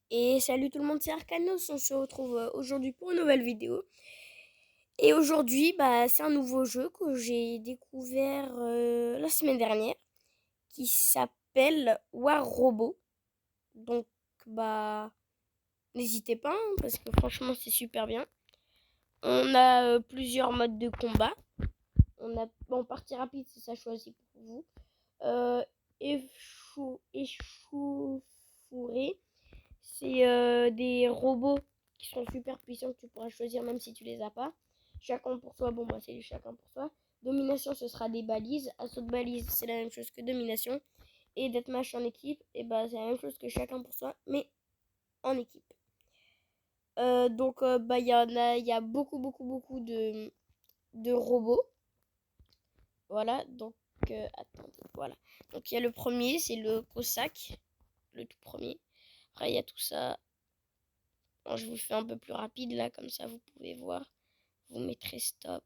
Et salut tout le monde, c'est Arcanos, on se retrouve aujourd'hui pour une nouvelle vidéo. Et aujourd'hui, c'est un nouveau jeu que j'ai découvert la semaine dernière, qui s'appelle War Robot. Donc, bah, n'hésitez pas, hein, parce que franchement, c'est super bien. On a plusieurs modes de combat. On a, en partie rapide, c'est ça choisi pour vous. Euh, échauffourée. C'est des robots qui sont super puissants que tu pourras choisir même si tu les as pas. Chacun pour soi, bon bah c'est du chacun pour soi. Domination, ce sera des balises. Assaut de balise, c'est la même chose que domination. Et deathmatch en équipe, et bah c'est la même chose que chacun pour soi, mais en équipe. Il y a beaucoup de robots. Voilà, attendez, voilà. Donc il y a le premier, c'est le Cossack, le tout premier. Après il y a tout ça. Bon, je vous le fais un peu plus rapide là, comme ça vous pouvez voir. Vous mettrez stop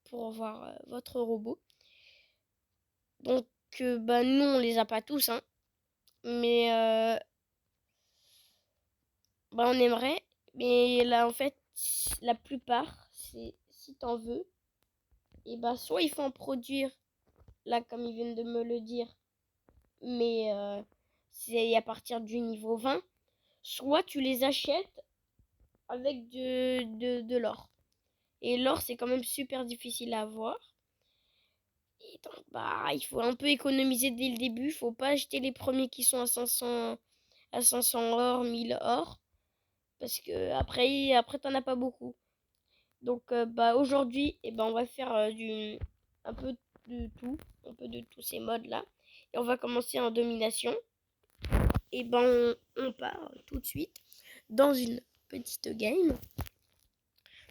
pour voir votre robot. Donc, nous on les a pas tous, hein, mais on aimerait. Mais là, en fait, la plupart, c'est si t'en veux, et soit il faut en produire, là, comme ils viennent de me le dire, mais c'est à partir du niveau 20, soit tu les achètes avec de l'or. Et l'or, c'est quand même super difficile à avoir. Et donc, il faut un peu économiser dès le début. Faut pas acheter les premiers qui sont à 500 or, 1000 or. Parce que après t'en as pas beaucoup. Donc, aujourd'hui, on va faire un peu de tout. Un peu de tous ces modes-là. Et on va commencer en domination. Et on part tout de suite dans une petite game.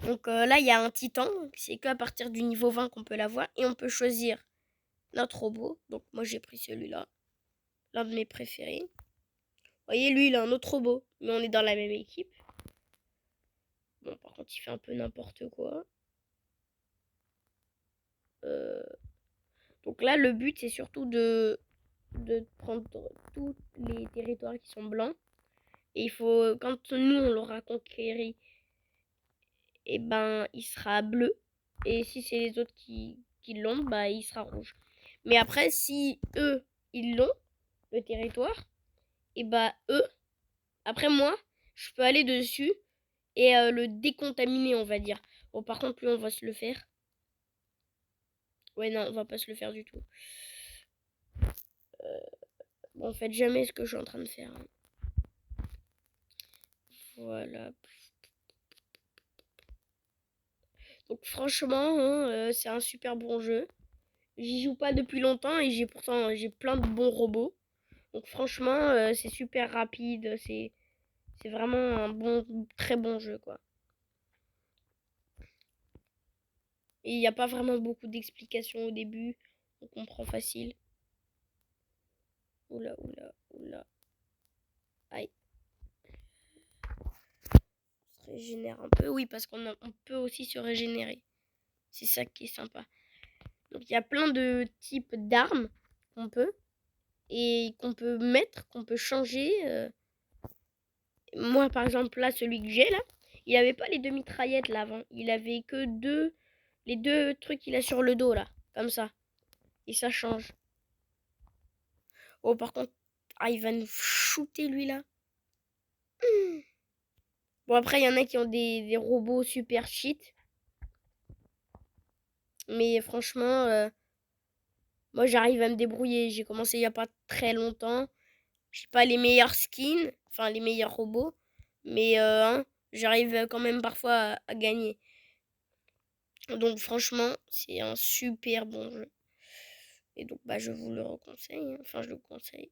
Donc là, il y a un titan. C'est qu'à partir du niveau 20 qu'on peut l'avoir. Et on peut choisir notre robot. Donc moi, j'ai pris celui-là. L'un de mes préférés. Vous voyez, lui, il a un autre robot. Mais on est dans la même équipe. Bon, par contre, il fait un peu n'importe quoi. Euh, Donc là, le but, c'est surtout de prendre tous les territoires qui sont blancs. Et il faut, quand nous, on l'aura conquéri, il sera bleu. Et si c'est les autres qui l'ont, il sera rouge. Mais après, si eux, ils l'ont, le territoire, eux, après moi, je peux aller dessus et le décontaminer, on va dire. Bon, par contre, lui, on va se le faire. Ouais, non, on va pas se le faire du tout. Bon, faites jamais ce que je suis en train de faire, hein. Voilà. Donc, franchement, hein, c'est un super bon jeu. J'y joue pas depuis longtemps et j'ai plein de bons robots. Donc, franchement, c'est super rapide. C'est vraiment un très bon jeu, quoi. Et il n'y a pas vraiment beaucoup d'explications au début. On comprend facile. Oula, oula, oula. Aïe. On se régénère un peu. Oui, parce on peut aussi se régénérer. C'est ça qui est sympa. Donc il y a plein de types d'armes qu'on peut. Et qu'on peut mettre, qu'on peut changer. Moi, par exemple, là, celui que j'ai, là, il avait pas les deux mitraillettes, là, avant. Il avait que les deux trucs qu'il a sur le dos, là. Comme ça. Et ça change. Oh, par contre, il va nous shooter, lui, là. Bon, après, il y en a qui ont des robots super cheat. Mais franchement, moi, j'arrive à me débrouiller. J'ai commencé il n'y a pas très longtemps. J'ai pas les meilleurs skins, enfin, les meilleurs robots. Mais j'arrive quand même parfois à gagner. Donc, franchement, c'est un super bon jeu. Et donc, je vous le reconseille, hein. Enfin, je le conseille.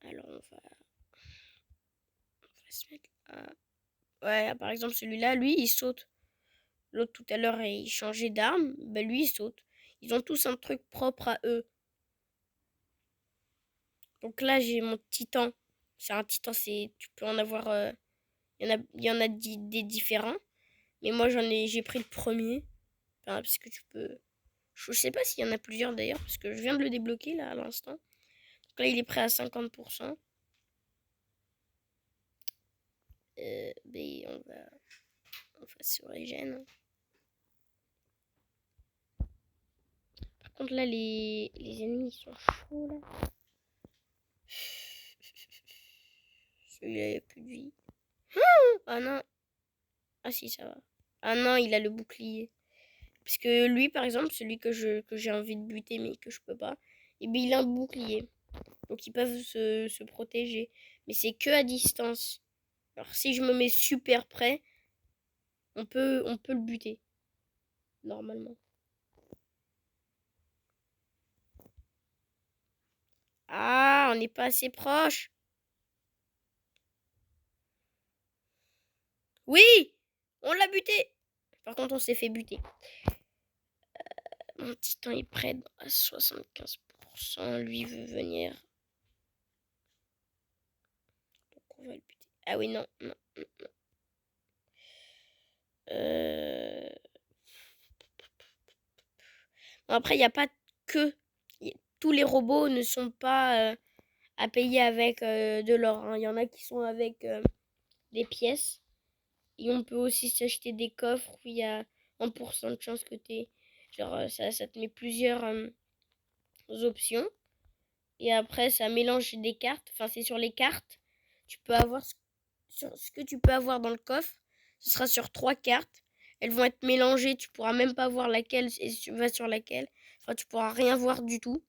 Alors, on va se mettre à... Ouais, par exemple, celui-là, lui, il saute. L'autre, tout à l'heure, il changeait d'arme. Lui, il saute. Ils ont tous un truc propre à eux. Donc là, j'ai mon titan. C'est un titan, tu peux en avoir... il y en a des différents. Mais moi, j'ai pris le premier. Enfin, parce que tu peux... Je sais pas s'il y en a plusieurs d'ailleurs, parce que je viens de le débloquer là à l'instant. Donc là, il est prêt à 50%. Mais on va se régène. Par contre, là, les ennemis ils sont chauds, là. Celui-là, il a plus de vie. Ah non. Ah si, ça va. Ah non, il a le bouclier. Parce que lui, par exemple, celui que j'ai envie de buter, mais que je peux pas, et bien il a un bouclier. Donc ils peuvent se protéger. Mais c'est que à distance. Alors si je me mets super près, on peut le buter. Normalement. Ah, on n'est pas assez proche. Oui, on l'a buté. Par contre, on s'est fait buter. Mon titan est prêt à 75%. Lui veut venir. Donc on va le buter. Ah oui, non, non, non, non. Bon, après, il n'y a pas que... Tous les robots ne sont pas à payer avec de l'or. Hein. Il y en a qui sont avec des pièces. Et on peut aussi s'acheter des coffres où il y a 1% de chance que tu aies. Genre, ça te met plusieurs options. Et après, ça mélange des cartes. Enfin, c'est sur les cartes. Tu peux avoir ce que tu peux avoir dans le coffre. Ce sera sur 3 cartes. Elles vont être mélangées. Tu pourras même pas voir laquelle va sur laquelle. Enfin, tu pourras rien voir du tout.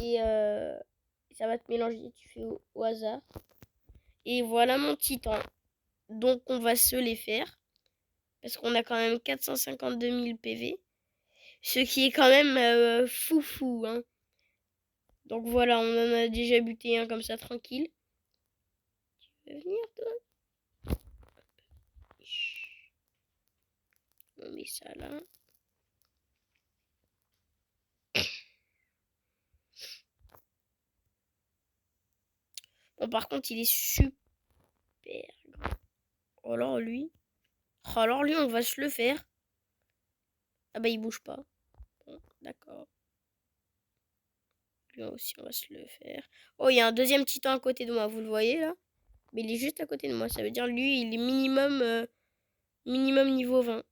Et ça va te mélanger. Tu fais au hasard. Et voilà mon titan. Donc, on va se les faire. Parce qu'on a quand même 452 000 PV. Ce qui est quand même fou. Hein. Donc voilà, on en a déjà buté un comme ça tranquille. Tu veux venir toi? On met ça là. Bon par contre il est super grand. Alors lui. Alors lui on va se le faire. Ah bah il bouge pas. Bon, d'accord. Lui aussi on va se le faire. Oh il y a un deuxième titan à côté de moi, vous le voyez là? Mais il est juste à côté de moi, ça veut dire lui il est minimum niveau 20.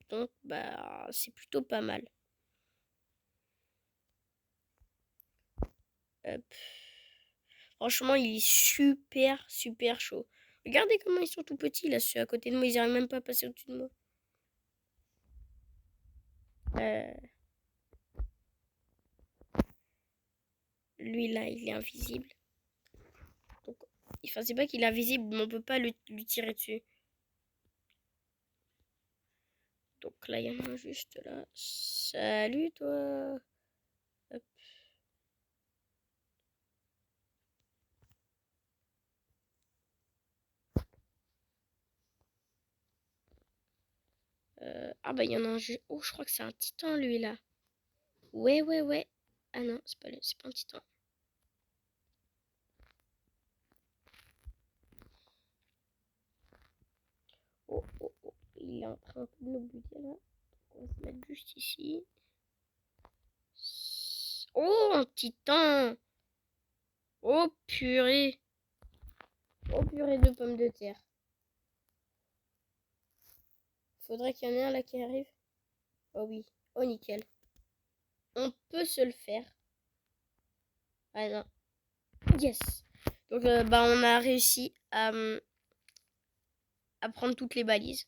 Donc bah c'est plutôt pas mal. Hop. Franchement, il est super chaud. Regardez comment ils sont tout petits là, ceux à côté de moi, ils n'arrivent même pas à passer au-dessus de moi. Lui là, il est invisible. Donc, enfin, c'est pas qu'il est invisible, mais on peut pas lui tirer dessus. Donc là, il y en a un juste là. Salut toi. Hop. Ah bah il y en a un juste. Oh, je crois que c'est un titan lui là. Ouais. Ah non, c'est pas un titan. Oh. Il est en train de nous buter là. On va se mettre juste ici. Oh, un titan. Oh purée. Oh purée de pommes de terre. Faudrait qu'il y en ait un là qui arrive. Oh oui. Oh nickel. On peut se le faire. Ah non. Yes. Donc bah on a réussi à prendre toutes les balises.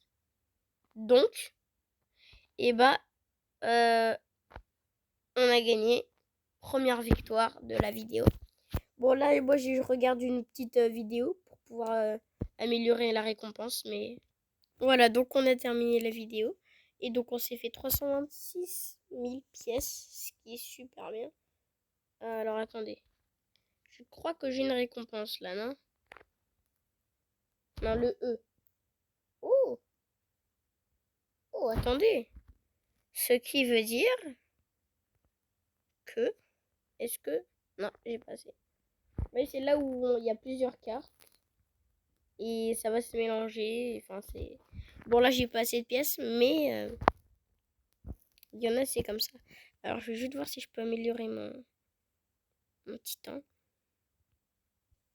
Donc, et bah on a gagné. Première victoire de la vidéo. Bon là moi je regarde une petite vidéo pour pouvoir améliorer la récompense. Mais voilà, donc on a terminé la vidéo. Et donc on s'est fait 326 000 pièces, ce qui est super bien. Alors attendez. Je crois que j'ai une récompense là, non? Non, le E. Oh! Oh, attendez. Ce qui veut dire que... Est-ce que... Non, j'ai pas assez. Mais c'est là où il y a plusieurs cartes. Et ça va se mélanger. Enfin, c'est... Bon, là, j'ai pas assez de pièces, mais... il y en a, c'est comme ça. Alors, je vais juste voir si je peux améliorer un titan.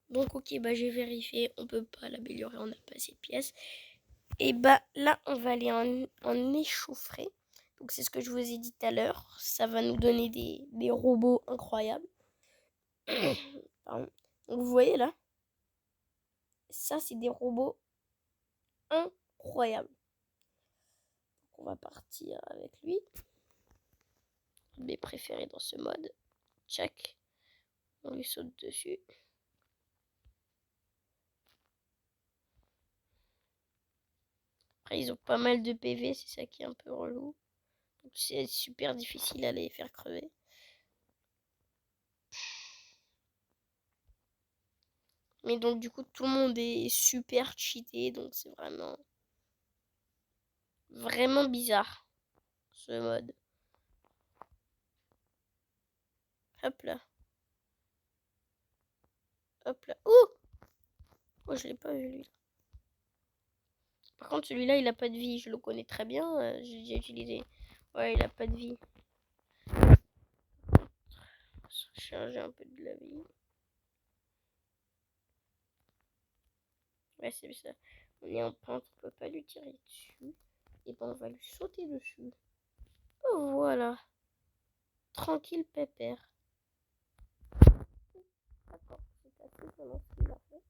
Donc ok, j'ai vérifié, on peut pas l'améliorer, on n'a pas assez de pièces. Et là, on va aller en échauffer. Donc c'est ce que je vous ai dit tout à l'heure. Ça va nous donner des robots incroyables. Pardon. Donc vous voyez là, ça c'est des robots incroyables. Donc, on va partir avec lui. Mes préférés dans ce mode. Check. On lui saute dessus. Après, ils ont pas mal de PV, c'est ça qui est un peu relou. Donc, c'est super difficile à les faire crever. Mais donc, du coup, tout le monde est super cheaté. Donc, c'est vraiment bizarre, ce mode. Hop là. Hop là. Oh, oh, je l'ai pas vu, lui. Par contre, celui-là, il a pas de vie. Je le connais très bien. J'ai déjà utilisé. Ouais, il a pas de vie. Changer un peu de la vie. Ouais, c'est ça. On est en pente, on peut pas lui tirer dessus. Et on va lui sauter dessus. Oh, voilà. Tranquille, pépère. D'accord, c'est assez comment il a fait.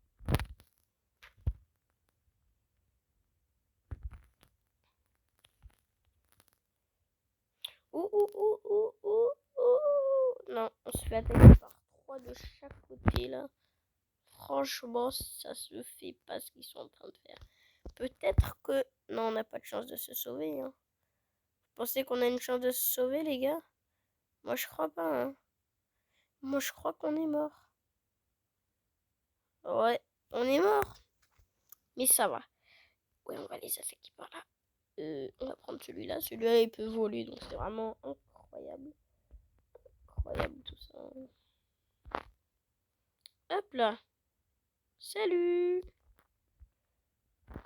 Non, on se fait attaquer par 3 de chaque côté, là. Franchement, ça se fait pas ce qu'ils sont en train de faire. Peut-être que... Non, on n'a pas de chance de se sauver, hein. Vous pensez qu'on a une chance de se sauver, les gars? Moi, je crois pas, hein. Moi, je crois qu'on est mort. Ouais, on est mort. Mais ça va. Ouais, on va les attaquer par là. On va prendre celui-là. Celui-là, il peut voler, donc c'est vraiment incroyable. Incroyable tout ça. Hop là. Salut.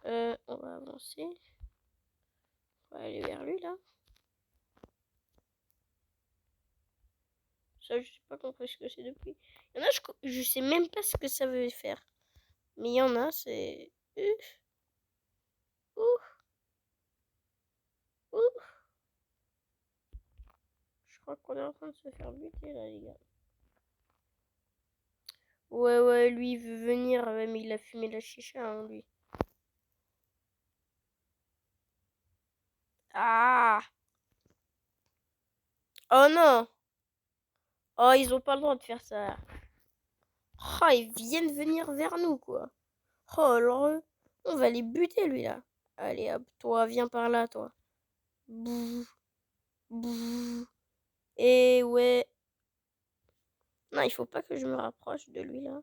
On va avancer. On va aller vers lui, là. Ça, je sais pas compris ce que c'est depuis. Il y en a, je sais même pas ce que ça veut faire. Mais il y en a, c'est... Ouf. Ouf. Ouf. Je crois qu'on est en train de se faire buter, là, les gars. Ouais, lui, il veut venir, mais il a fumé la chicha, hein, lui. Ah. Oh non. Oh, ils ont pas le droit de faire ça. Oh, ils viennent venir vers nous, quoi. Oh, alors, on va les buter, lui, là. Allez, hop, toi, viens par là, toi. Bouh. Bouh. Et ouais. Non, il faut pas que je me rapproche de lui, là.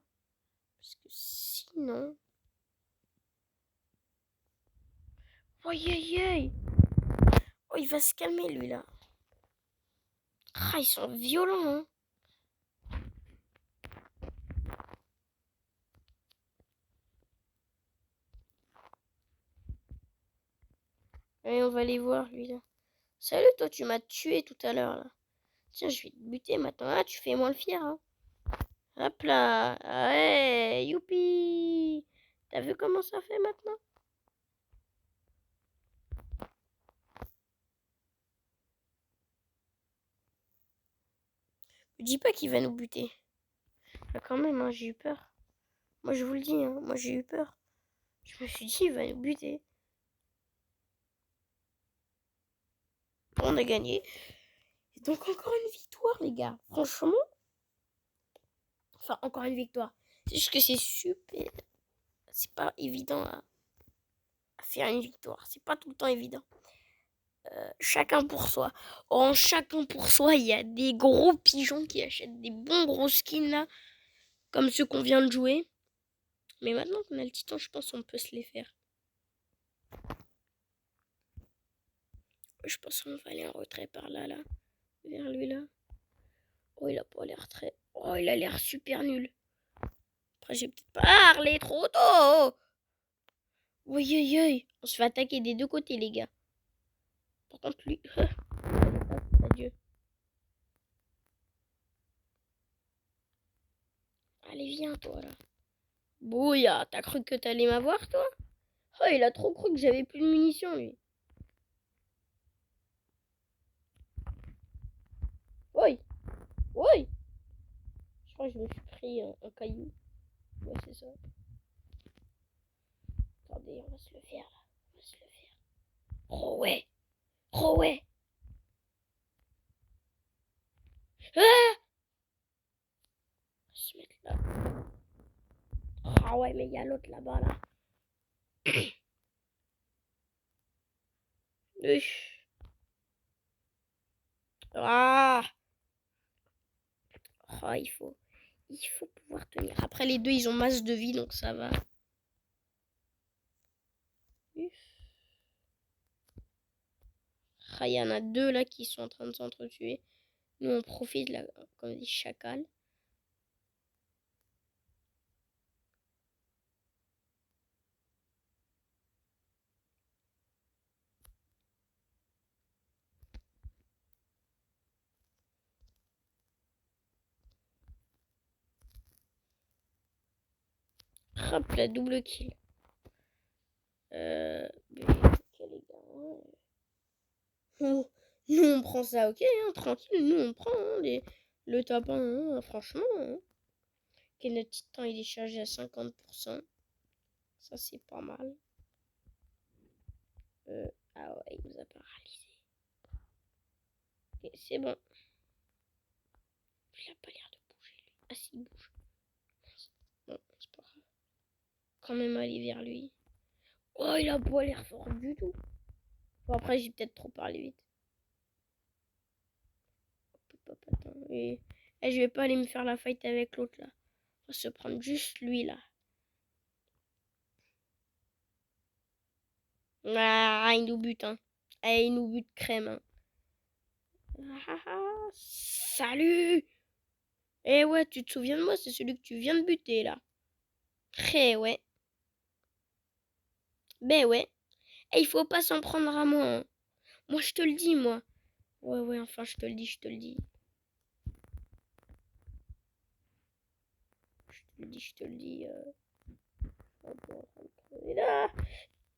Parce que sinon... Oh, aïe. Oh, il va se calmer, lui, là. Ah, ils sont violents, hein. Allez, on va les voir, lui, là. Salut, toi, tu m'as tué tout à l'heure, là. Tiens, je vais te buter maintenant. Ah, tu fais moins le fier, hein. Hop là. Ouais, youpi. T'as vu comment ça fait maintenant? Je dis pas qu'il va nous buter. Là, quand même, hein, j'ai eu peur. Moi, je vous le dis, hein, moi, j'ai eu peur. Je me suis dit, il va nous buter. On a gagné. Et donc, encore une victoire, les gars. Franchement. Enfin, encore une victoire. C'est juste que c'est super. C'est pas évident à faire une victoire. C'est pas tout le temps évident. Chacun pour soi. En chacun pour soi, il y a des gros pigeons qui achètent des bons gros skins là. Comme ceux qu'on vient de jouer. Mais maintenant qu'on a le titan, je pense qu'on peut se les faire. Je pense qu'on va aller en retrait par là, là. Vers lui, là. Oh, il a pas l'air très... Oh, il a l'air super nul. Après, j'ai peut-être parlé trop tôt. Oui. On se fait attaquer des deux côtés, les gars. Par contre, lui... Hop, adieu. Allez, viens, toi, là. Bouya, t'as cru que t'allais m'avoir, toi? Oh, il a trop cru que j'avais plus de munitions, lui. Oui, oui. Je crois que je me suis pris un caillou. Ouais, c'est ça. Attendez, on va se le faire, là. On va se le faire. Oh, ouais. Oh, ouais. Ah! On va se mettre là. Ah ouais, mais il y a l'autre là-bas, là. Ah! Oh, il faut pouvoir tenir. Après, les deux, ils ont masse de vie, donc ça va. Ah, il y en a deux là qui sont en train de s'entretuer. Nous, on profite là, comme des chacals. Hop, la double kill. Ok, les gars. Nous, on prend ça, ok, hein, tranquille. Nous, on prend le top 1, hein, franchement. Hein. Ok, notre titan, il est chargé à 50%. Ça, c'est pas mal. Ah ouais, il nous a paralysé. Ok, c'est bon. Il a pas l'air de bouger, lui. Ah, s'il bouge. Bon, c'est pas grave. Quand même aller vers lui. Oh, il a pas l'air fort du tout. Bon, après, j'ai peut-être trop parlé vite. Et je vais pas aller me faire la fight avec l'autre là. On va se prendre juste lui là. Ah, il nous bute, hein. Il nous bute crème, hein. Salut! Eh ouais, tu te souviens de moi, c'est celui que tu viens de buter là. Eh ouais. Ben ouais. Il faut pas s'en prendre à moi. Hein. Moi, je te le dis, moi. Ouais, enfin, je te le dis, je te le dis. Je te le dis.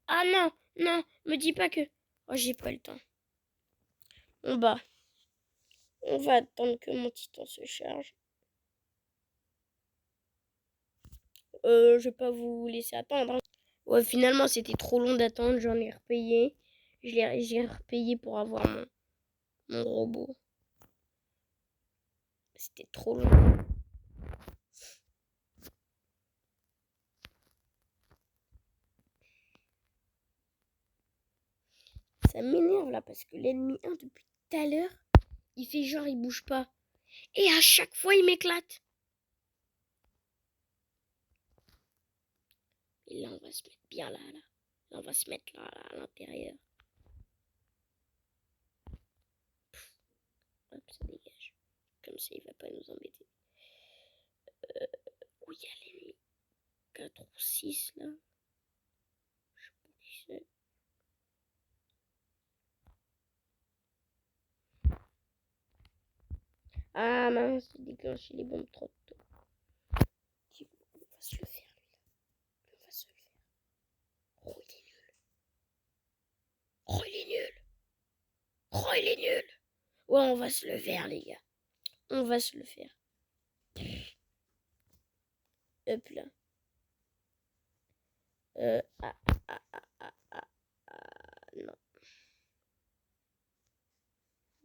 Ah non, non, me dis pas que... Oh, j'ai pas le temps. On va attendre que mon titan se charge. Je vais pas vous laisser attendre. Hein. Ouais, finalement, c'était trop long d'attendre. J'en ai repayé. J'ai repayé pour avoir mon robot. C'était trop long. Ça m'énerve là parce que l'ennemi 1 depuis tout à l'heure, il fait genre il bouge pas. Et à chaque fois il m'éclate. Et là on va se mettre bien là. Là on va se mettre là à l'intérieur. Hop, ça dégage. Comme ça il va pas nous embêter. Où il y a l'ennemi 4 ou 6 là. Je sais pas qui c'est. Ah mince, il déclenche les bombes trop tôt. On va se le faire, lui. On va se le faire. Oh, il est nul. Oh, il est nul. Oh, il est nul. Ouais, on va se le faire, les gars. On va se le faire. Hop là.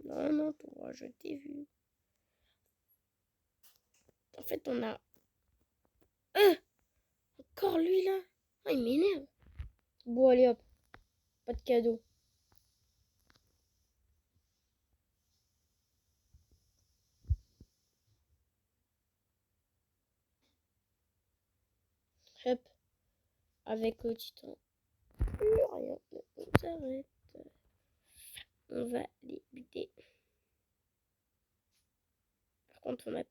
Non. Non, toi, je t'ai vu. En fait, on a... encore lui, là. Ah, il m'énerve. Bon, allez, hop. Pas de cadeau. Hop. Avec le titan. Rien ne nous arrête. On va les buter. Par contre, on n'a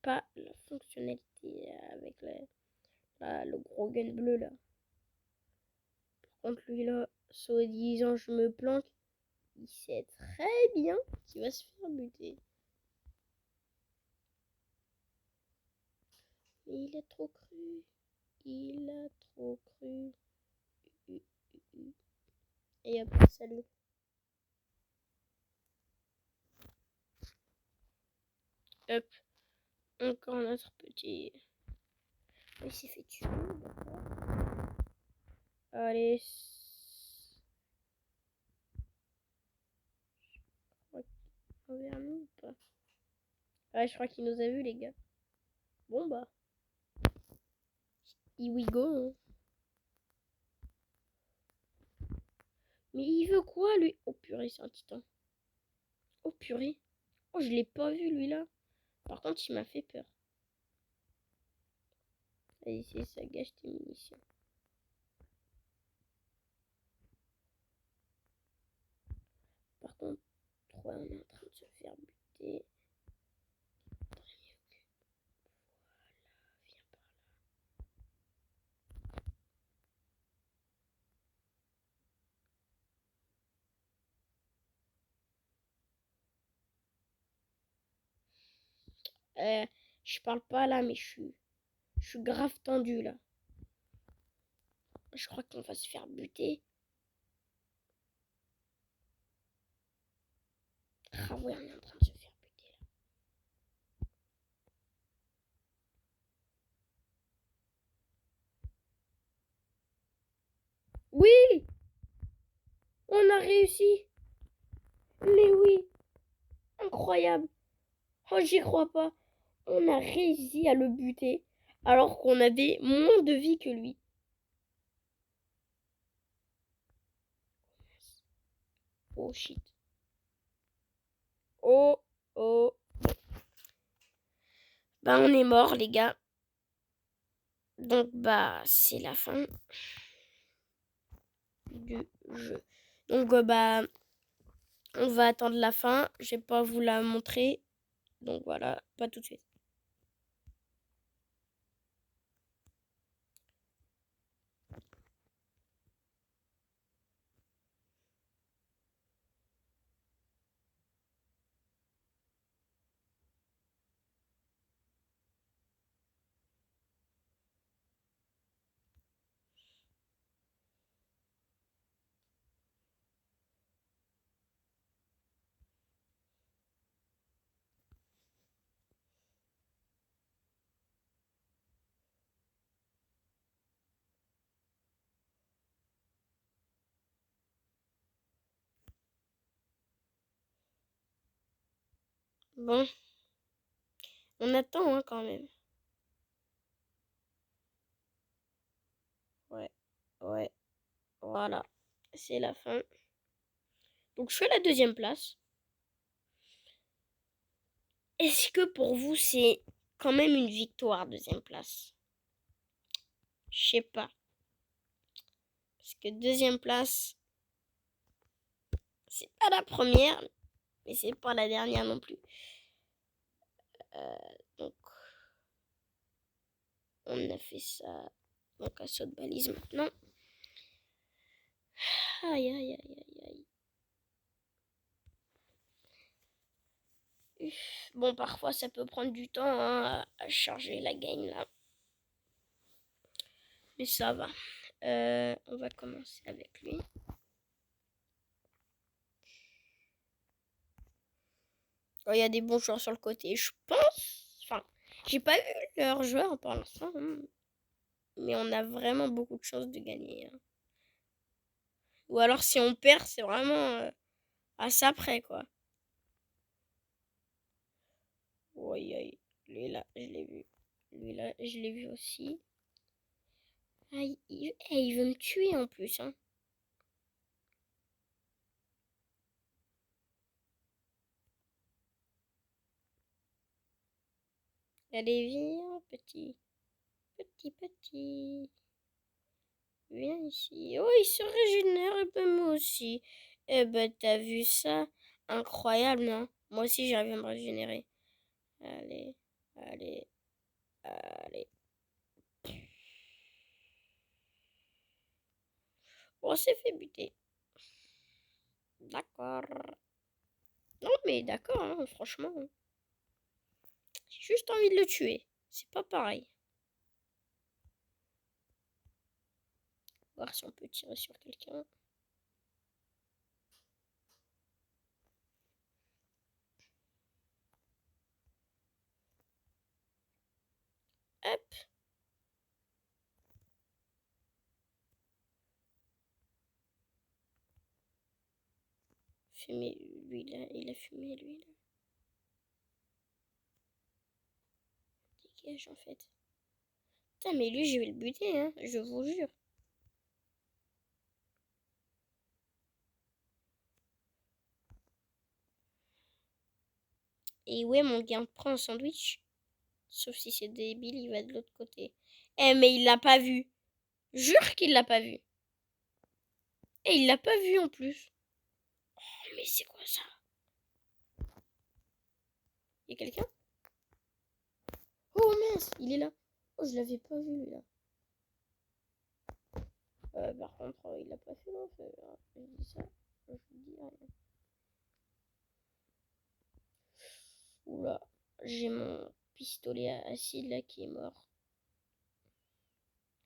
pas la fonctionnalité avec le gros gun bleu, là. Par contre, lui, là, soi-disant, je me planque. Il sait très bien qu'il va se faire buter. Il a trop cru. Il a trop cru. Et hop, salut. Hop. Encore notre petit... Il s'est fait tuer, d'accord. Allez. Envers nous ou pas? Ouais, je crois qu'il nous a vus, les gars. Bon, bah. Here we go. Mais il veut quoi, lui? Oh, purée, c'est un titan. Oh, purée. Oh, je l'ai pas vu, lui, là. Par contre, il m'a fait peur. Allez, ça gâche tes munitions. Par contre, on est en train de se faire buter. Je parle pas là, mais je suis grave tendu là. Je crois qu'on va se faire buter. Ah ouais, on est en train de se faire buter là. Oui! On a réussi! Mais oui! Incroyable! Oh, j'y crois pas! On a réussi à le buter alors qu'on avait moins de vie que lui. Oh shit. Oh, oh. Bah, on est mort, les gars. Donc, bah, c'est la fin du jeu. Donc, bah, on va attendre la fin. Je vais pas vous la montrer. Donc, voilà, pas tout de suite. Bon, on attend hein, quand même. Ouais, ouais, voilà. C'est la fin. Donc, je fais la deuxième place. Est-ce que pour vous, c'est quand même une victoire, deuxième place? Je sais pas. Parce que deuxième place, c'est pas la première, mais c'est pas la dernière non plus. Donc, on a fait ça. Donc, à saut de balise maintenant. Aïe, aïe, aïe, aïe, aïe. Bon, parfois, ça peut prendre du temps hein, à charger la game là. Mais ça va. On va commencer avec lui. Oh, il y a des bons joueurs sur le côté, je pense. Enfin, j'ai pas vu leurs joueurs pour l'instant. Hein. Mais on a vraiment beaucoup de chances de gagner. Hein. Ou alors, si on perd, c'est vraiment à ça près, quoi. Oui, oui. Lui là, je l'ai vu. Lui là, je l'ai vu aussi. Ah, il veut me tuer en plus. Hein. Allez, viens, petit. Petit. Viens ici. Oh, il se régénère, et ben moi aussi. Eh ben, t'as vu ça? Incroyable, non? Moi aussi, j'arrive à me régénérer. Allez, allez, allez. On s'est fait buter. D'accord. Non, mais d'accord, hein, franchement. J'ai juste envie de le tuer. C'est pas pareil. Voir si on peut tirer sur quelqu'un. Hop. Fumer, lui, il a fumé, lui, là. Dégage, en fait. Putain, mais lui, je vais le buter, hein, je vous jure. Et ouais, mon gars prend un sandwich. Sauf si c'est débile, il va de l'autre côté. Eh, mais il l'a pas vu. Jure qu'il l'a pas vu. Et il l'a pas vu en plus. Oh, mais c'est quoi ça? Y'a quelqu'un? Oh mince, il est là. Oh, je l'avais pas vu, lui, là. Par contre, il l'a pas fait, non. Je dis ça. Je dis rien. Oula, j'ai mon pistolet à acide là qui est mort.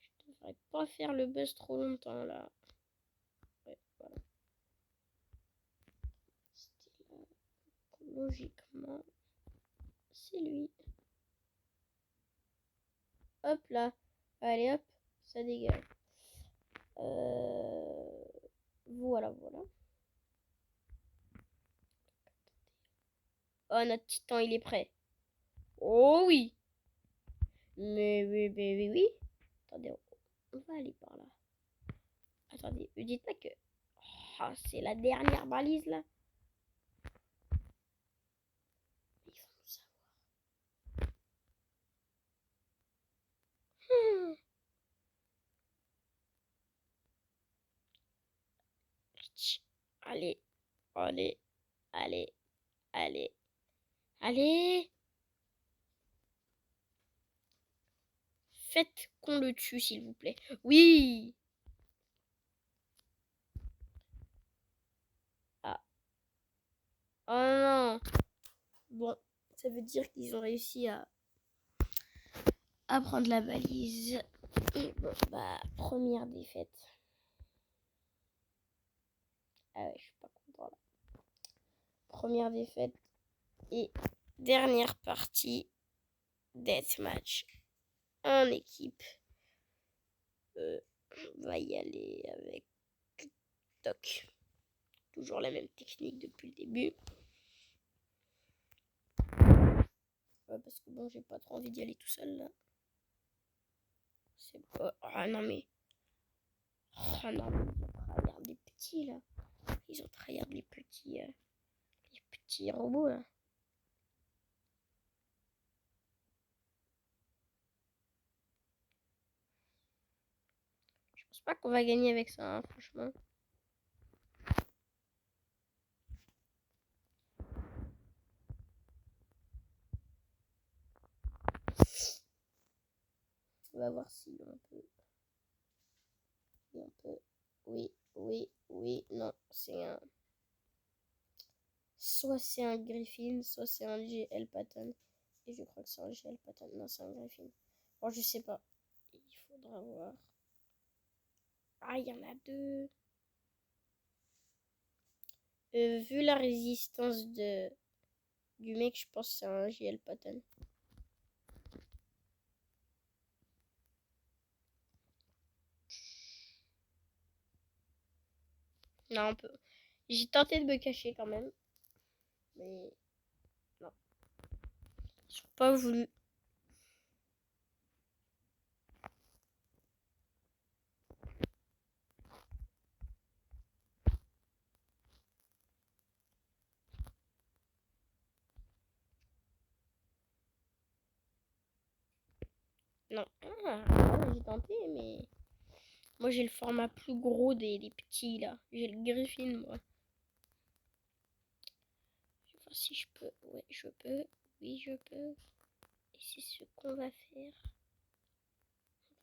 Je devrais pas faire le buzz trop longtemps là. Ouais, voilà. C'était là. Logiquement, c'est lui. Hop là. Allez hop, ça dégage. Voilà, voilà. Oh, notre titan, il est prêt. Oh oui. Mais oui, oui, oui, oui. Attendez, on va aller par là. Attendez, ne dites pas que... Oh, c'est la dernière balise là. Ils vont nous savoir. Allez, allez, allez, allez, allez. Faites qu'on le tue, s'il vous plaît. Oui. Ah. Oh non. Bon, ça veut dire qu'ils ont réussi à prendre la valise. Et bon, bah, première défaite. Ah ouais, je suis pas content là. Première défaite. Et dernière partie. Deathmatch. En équipe. On va y aller avec Doc. Toujours la même technique depuis le début. Parce que bon, j'ai pas trop envie d'y aller tout seul là. C'est pas... Ah non mais... Oh non, mais ils ont tryhard les petits là. Ils ont tryhard les petits robots là. Je pense pas qu'on va gagner avec ça, hein, franchement. On va voir si on peut... Oui, oui, oui, non, c'est un... Soit c'est un Griffin, soit c'est un GL Patton. Et je crois que c'est un GL Patton. Non, c'est un Griffin. Bon, je sais pas. Il faudra voir. Ah, il y en a deux. Vu la résistance du mec, je pense que c'est un GL Patton. Non, on peut... J'ai tenté de me cacher quand même. Mais... Non. Ils ont pas voulu. Non. Ah, j'ai tenté, mais... Moi, j'ai le format plus gros des petits, là. J'ai le Griffin, moi. Je vais voir si je peux. Ouais, je peux. Oui, je peux. Et c'est ce qu'on va faire.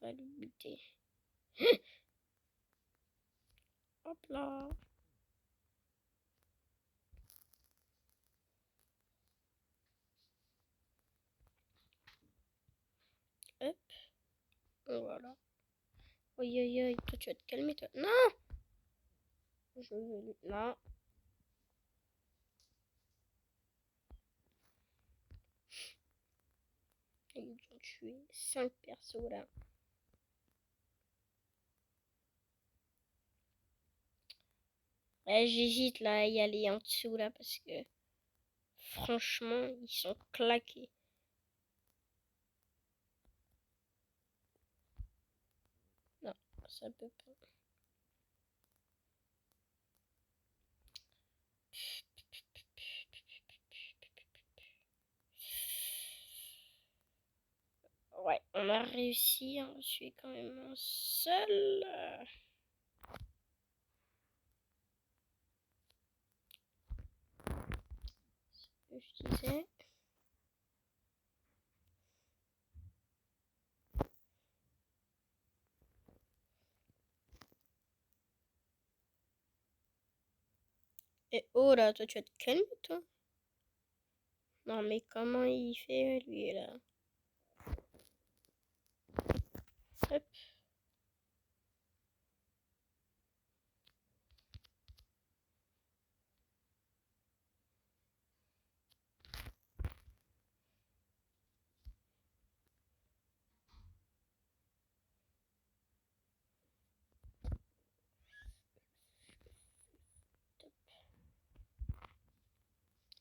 On va le buter. Hop là. Hop. Voilà. Aïe aïe aïe, toi tu vas te calmer toi. Non. Je veux... Non. Ils ont tué 5 persos là. Ouais, j'hésite là à y aller en dessous là parce que franchement, ils sont claqués. Non, ça peut pas. Ouais, on a réussi. Je suis quand même un seul. Ce que je disais. Et oh là, toi tu vas te calmer toi. Non mais comment il fait lui là? Hop.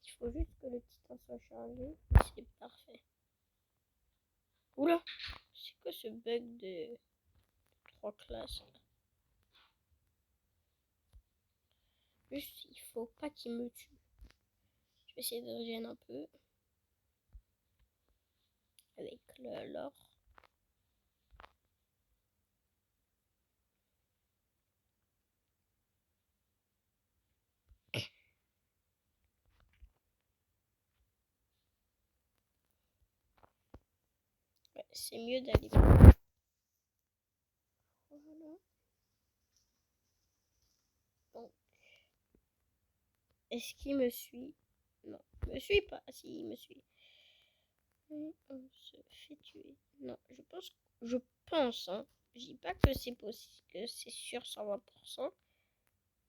Il faut juste que le titan soit chargé et c'est parfait. Oula, c'est quoi ce bug de 3 classes là? Juste, il faut pas qu'il me tue. Je vais essayer de régénérer un peu. Avec l'or. Ouais, c'est mieux d'aller. Voilà. Donc, est-ce qu'il me suit? Non, il me suit pas. Si, il me suit. Et on se fait tuer. Non, je pense, hein. Je dis pas que c'est possible, que c'est sûr 120%,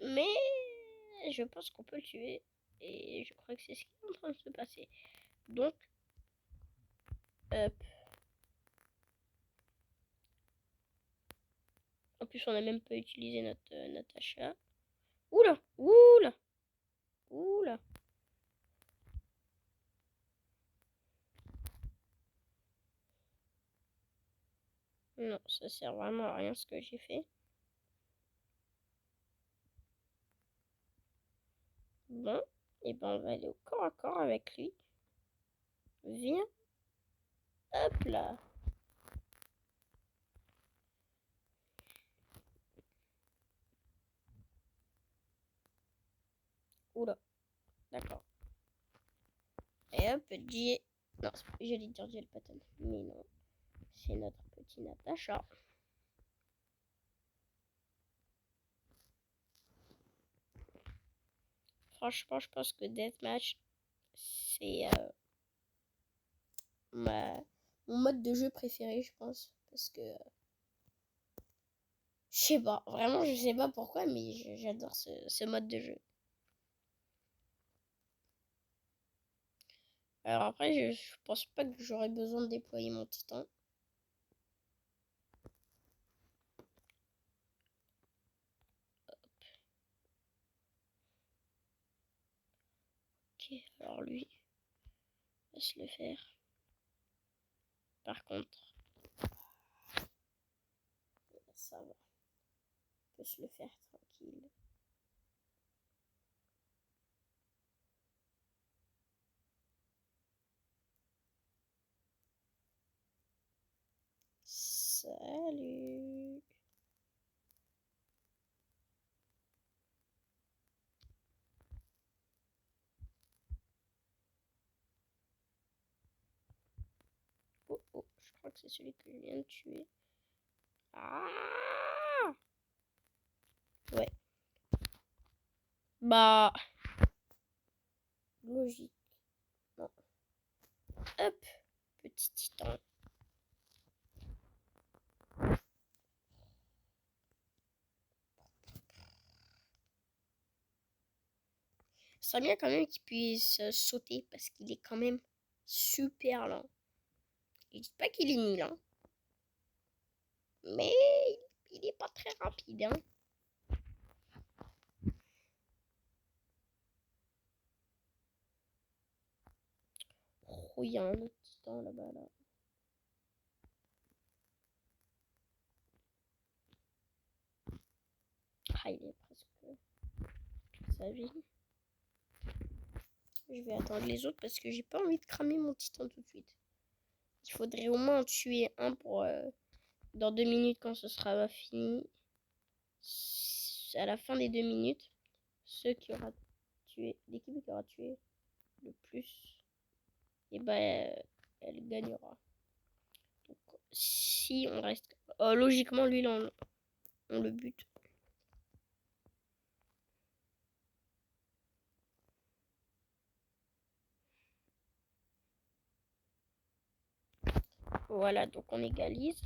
mais je pense qu'on peut le tuer. Et je crois que c'est ce qui est en train de se passer. Donc, hop. En plus, on n'a même pas utilisé notre Natacha. Oula, oula, oula. Non, ça sert vraiment à rien ce que j'ai fait. Bon, et ben on va aller au corps à corps avec lui. Viens. Hop là. Oula, d'accord. Et hop, J. Non, j'allais dire Jill Patton. Mais non, c'est notre petit Natacha. Franchement, je pense que Deathmatch, c'est mon mode de jeu préféré, je pense. Parce que, je sais pas, vraiment, je sais pas pourquoi, mais j'adore ce mode de jeu. Alors après, je pense pas que j'aurais besoin de déployer mon titan. Ok, alors lui, laisse le faire. Par contre, ça va. On peut se le faire tranquille. Salut. Oh, oh, je crois que c'est celui que je viens de tuer. Ah ouais. Bah, logique. Non. Hop, petit titan. Ce serait bien quand même qu'il puisse sauter parce qu'il est quand même super lent. Je dis pas qu'il est nul, hein. Mais il est pas très rapide, hein. Oh, il y a un autre titan là-bas, là. Ah, il est presque sa vie. Je vais attendre les autres parce que j'ai pas envie de cramer mon titan tout de suite. Il faudrait au moins en tuer un pour dans 2 minutes quand ce sera fini. À la fin des 2 minutes, l'équipe qui aura tué le plus, et elle gagnera. Donc, si on reste, logiquement lui là on le bute. Voilà, donc on égalise.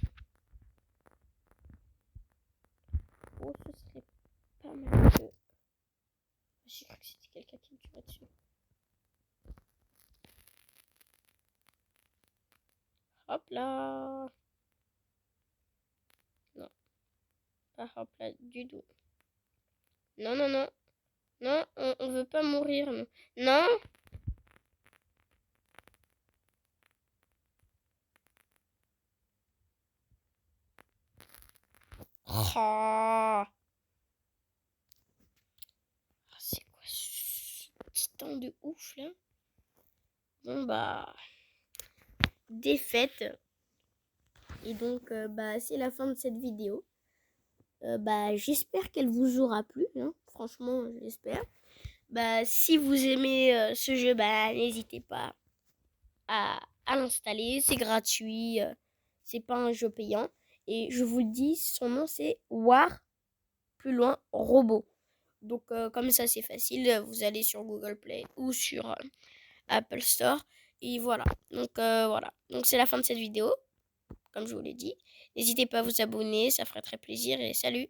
Oh, ce serait pas mal que... J'ai cru que c'était quelqu'un qui me tuerait dessus. Hop là. Non. Pas hop là du tout. Non, non, non. Non, on veut pas mourir. Non. Non. Oh. C'est quoi ce titan de ouf là? Bon bah... Défaite. Et donc c'est la fin de cette vidéo. J'espère qu'elle vous aura plu, hein. Franchement j'espère. Si vous aimez ce jeu, n'hésitez pas à l'installer, c'est gratuit, c'est pas un jeu payant. Et je vous le dis, son nom c'est War plus loin Robot. Donc comme ça c'est facile, vous allez sur Google Play ou sur Apple Store. Et voilà. Donc voilà. Donc c'est la fin de cette vidéo, comme je vous l'ai dit. N'hésitez pas à vous abonner, ça ferait très plaisir et salut.